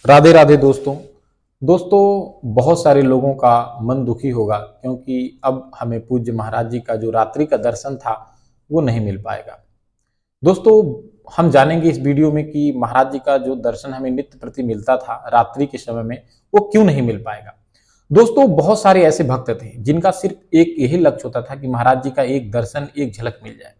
राधे राधे दोस्तों। बहुत सारे लोगों का मन दुखी होगा क्योंकि अब हमें पूज्य महाराज जी का जो रात्रि का दर्शन था वो नहीं मिल पाएगा। दोस्तों, हम जानेंगे इस वीडियो में कि महाराज जी का जो दर्शन हमें नित्य प्रति मिलता था रात्रि के समय में वो क्यों नहीं मिल पाएगा। दोस्तों, बहुत सारे ऐसे भक्त थे जिनका सिर्फ एक यही लक्ष्य होता था कि महाराज जी का एक दर्शन, एक झलक मिल जाए।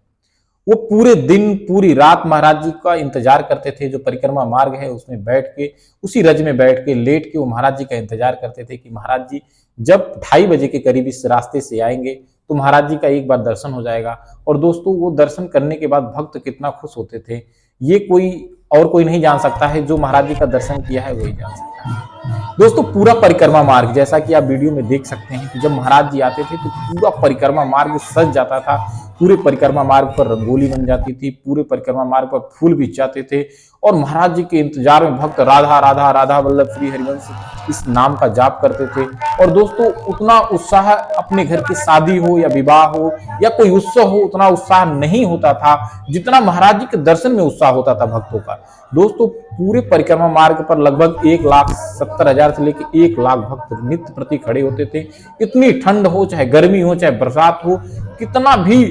वो पूरे दिन पूरी रात महाराज जी का इंतजार करते थे। जो परिक्रमा मार्ग है उसमें बैठ के, उसी रज में बैठ के लेट के वो महाराज जी का इंतजार करते थे कि महाराज जी जब 2:30 बजे के करीब इस रास्ते से आएंगे तो महाराज जी का एक बार दर्शन हो जाएगा। और दोस्तों, वो दर्शन करने के बाद भक्त कितना खुश होते थे ये कोई नहीं जान सकता है। जो महाराज जी का दर्शन किया है वही जान सकता है। दोस्तों, पूरा परिक्रमा मार्ग, जैसा कि आप वीडियो में देख सकते हैं कि जब महाराज जी आते थे तो पूरा परिक्रमा मार्ग सज जाता था। पूरे परिक्रमा मार्ग पर रंगोली बन जाती थी, पूरे परिक्रमा मार्ग पर फूल बिछ जाते थे और महाराज जी के इंतजार में भक्त राधा राधा राधा वल्लभ श्री हरिवंश इस नाम का जाप करते थे। और दोस्तों, उतना उत्साह अपने घर की शादी हो या विवाह हो या कोई उत्सव हो, उतना उत्साह नहीं होता था जितना महाराज जी के दर्शन में उत्साह होता था भक्तों का। दोस्तों, पूरे परिक्रमा मार्ग पर लगभग 1,70,000 से लेकर 1,00,000 भक्त नित्य प्रति खड़े होते थे। इतनी ठंड हो, चाहे गर्मी हो, चाहे बरसात हो, कितना भी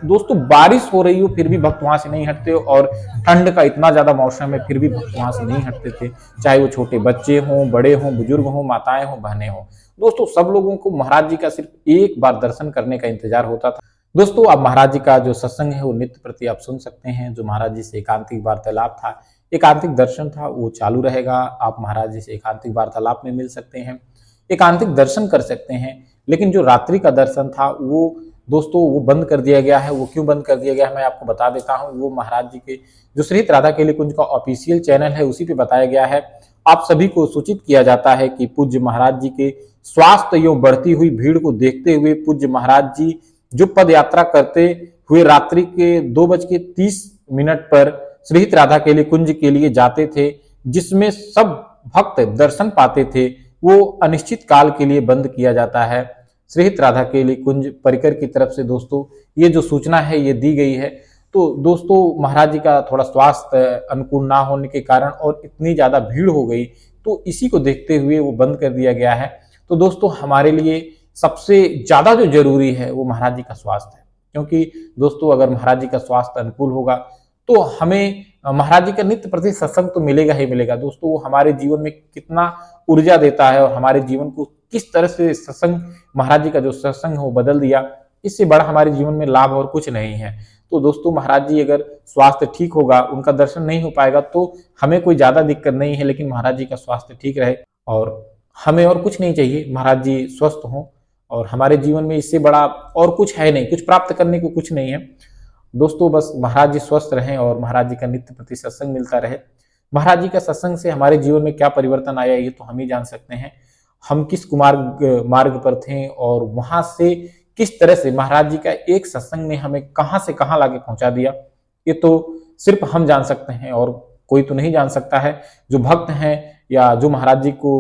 दोस्तों बारिश हो रही हो फिर भी भक्त वहां से नहीं हटते। और ठंड का इतना ज्यादा मौसम है फिर भी भक्त वहां से नहीं हटते थे, चाहे वो छोटे बच्चे हों, बड़े हों, बुजुर्ग हों, माताएं हों, बहनें हों। दोस्तों, सब लोगों को महाराज जी का सिर्फ एक बार दर्शन करने का इंतजार होता था। दोस्तों, अब महाराज जी का जो सत्संग है वो नित्य प्रति आप सुन सकते हैं। जो महाराज जी से एकांतिक वार्तालाप था, एकांतिक दर्शन था, वो चालू रहेगा। आप महाराज जी से एकांतिक वार्तालाप में मिल सकते हैं, एकांतिक दर्शन कर सकते हैं। लेकिन जो रात्रि का दर्शन था वो दोस्तों वो बंद कर दिया गया है। वो क्यों बंद कर दिया गया है मैं आपको बता देता हूँ। वो महाराज जी के जो श्रीहित राधा केली कुंज का ऑफिशियल चैनल है उसी पे बताया गया है। आप सभी को सूचित किया जाता है कि पूज्य महाराज जी के स्वास्थ्य एवं बढ़ती हुई भीड़ को देखते हुए पूज्य महाराज जी जो पद यात्रा करते हुए रात्रि के 2:30 पर श्रीहित राधा केली कुंज के लिए जाते थे, जिसमें सब भक्त दर्शन पाते थे, वो अनिश्चित काल के लिए बंद किया जाता है। श्रीहित राधा केली कुंज परिकर की तरफ से दोस्तों ये जो सूचना है ये दी गई है। तो दोस्तों, महाराज जी का थोड़ा स्वास्थ्य अनुकूल ना होने के कारण और इतनी ज्यादा भीड़ हो गई तो इसी को देखते हुए वो बंद कर दिया गया है। तो दोस्तों, हमारे लिए सबसे ज्यादा जो जरूरी है वो महाराज जी का स्वास्थ्य है, क्योंकि दोस्तों अगर महाराज जी का स्वास्थ्य अनुकूल होगा तो हमें महाराज जी का नित्य प्रति सत्संग तो मिलेगा ही मिलेगा। दोस्तों, वो हमारे जीवन में कितना ऊर्जा देता है और हमारे जीवन को किस तरह से सत्संग, महाराज जी का जो सत्संग है वो बदल दिया, इससे बड़ा हमारे जीवन में लाभ और कुछ नहीं है। तो दोस्तों, महाराज जी अगर स्वास्थ्य ठीक होगा, उनका दर्शन नहीं हो पाएगा तो हमें कोई ज्यादा दिक्कत नहीं है, लेकिन महाराज जी का स्वास्थ्य ठीक रहे और हमें और कुछ नहीं चाहिए, महाराज जी स्वस्थ हों। और हमारे जीवन में इससे बड़ा और कुछ है नहीं, कुछ प्राप्त करने को कुछ नहीं है। दोस्तों, बस महाराज जी स्वस्थ रहें और महाराज जी का नित्य प्रति सत्संग मिलता रहे। महाराज जी का सत्संग से हमारे जीवन में क्या परिवर्तन आया ये तो हम ही जान सकते हैं। हम किस मार्ग पर थे और वहां से किस तरह से महाराज जी का एक सत्संग ने हमें कहां से कहां लाके पहुंचा दिया, ये तो सिर्फ हम जान सकते हैं और कोई तो नहीं जान सकता है। जो भक्त हैं या जो महाराज जी को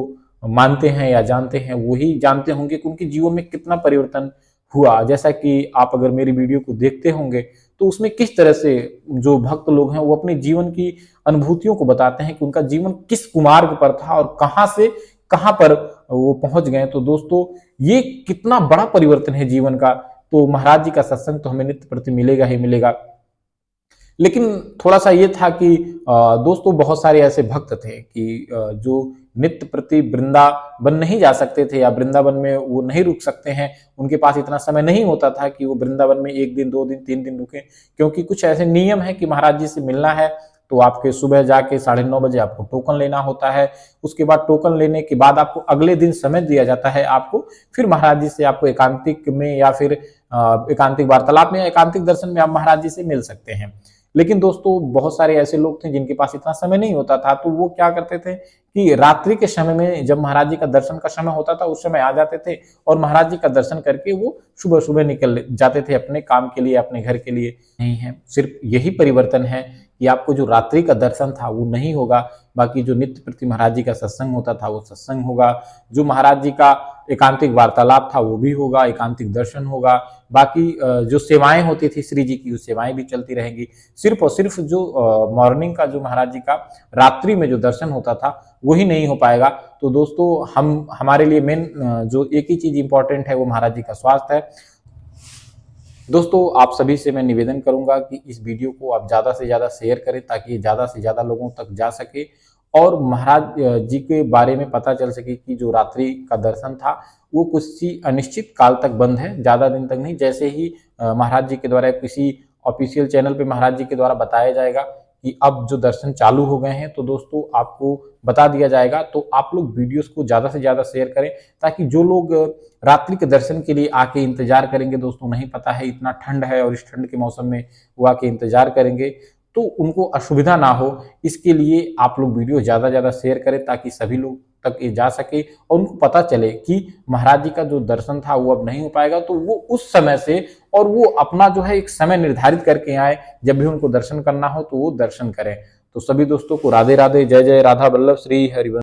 मानते हैं या जानते हैं वही जानते होंगे कि उनके जीवन में कितना परिवर्तन हुआ। जैसा कि आप अगर मेरी वीडियो को देखते होंगे तो उसमें किस तरह से जो भक्त लोग हैं वो अपने जीवन की अनुभूतियों को बताते हैं कि उनका जीवन किस कुमार्ग पर था और कहां से कहां पर वो पहुंच गए। तो दोस्तों, ये कितना बड़ा परिवर्तन है जीवन का। तो महाराज जी का सत्संग तो हमें नित्य प्रति मिलेगा ही मिलेगा। लेकिन थोड़ा सा ये था कि दोस्तों बहुत सारे ऐसे भक्त थे कि जो नित्य प्रति वृंदावन नहीं जा सकते थे या वृंदावन में वो नहीं रुक सकते हैं। उनके पास इतना समय नहीं होता था कि वो वृंदावन में 1 दिन 2 दिन 3 दिन रुके, क्योंकि कुछ ऐसे नियम है कि महाराज जी से मिलना है तो आपके सुबह जाके 9:30 बजे आपको टोकन लेना होता है। उसके बाद टोकन लेने के बाद आपको अगले दिन समय दिया जाता है आपको, फिर महाराज जी से आपको एकांतिक में या फिर एकांतिक वार्तालाप में या एकांतिक दर्शन में आप महाराज जी से मिल सकते हैं। लेकिन दोस्तों, बहुत सारे ऐसे लोग थे जिनके पास इतना समय नहीं होता था, तो वो क्या करते थे कि रात्रि के समय में जब महाराज जी का दर्शन का समय होता था उस समय आ जाते थे और महाराज जी का दर्शन करके वो सुबह सुबह निकल जाते थे अपने काम के लिए, अपने घर के लिए। नहीं है, सिर्फ यही परिवर्तन है कि आपको जो रात्रि का दर्शन था वो नहीं होगा, बाकी जो नित्य प्रति महाराज जी का सत्संग होता था वो सत्संग होगा। जो महाराज जी का एकांतिक वार्तालाप था वो भी होगा, एकांतिक दर्शन होगा। बाकी जो सेवाएं होती थी श्री जी की, वो सेवाएं भी चलती रहेंगी। सिर्फ और सिर्फ जो मॉर्निंग का जो महाराज जी का रात्रि में जो दर्शन होता था वही नहीं हो पाएगा। तो दोस्तों हमारे लिए मेन जो एक ही चीज इंपॉर्टेंट है वो महाराज जी का स्वास्थ्य है। दोस्तों आप सभी से मैं निवेदन करूंगा कि इस वीडियो को आप ज़्यादा से ज़्यादा शेयर करें ताकि ये ज़्यादा से ज़्यादा लोगों तक जा सके और महाराज जी के बारे में पता चल सके कि जो रात्रि का दर्शन था वो कुछ अनिश्चित काल तक बंद है, ज़्यादा दिन तक नहीं। जैसे ही महाराज जी के द्वारा किसी ऑफिशियल चैनल पे महाराज जी के द्वारा बताया जाएगा कि अब जो दर्शन चालू हो गए हैं तो दोस्तों आपको बता दिया जाएगा। तो आप लोग वीडियोस को ज़्यादा से ज़्यादा शेयर करें ताकि जो लोग रात्रि के दर्शन के लिए आके इंतजार करेंगे, दोस्तों नहीं पता है इतना ठंड है और इस ठंड के मौसम में वो आके इंतजार करेंगे तो उनको असुविधा ना हो, इसके लिए आप लोग वीडियो ज़्यादा ज़्यादा शेयर करें ताकि सभी लोग तक ये जा सके और उनको पता चले कि महाराज जी का जो दर्शन था वो अब नहीं हो पाएगा। तो वो उस समय से और वो अपना जो है एक समय निर्धारित करके आए, जब भी उनको दर्शन करना हो तो वो दर्शन करें। तो सभी दोस्तों को राधे राधे, जय जय राधा वल्लभ, श्री हरिवंश।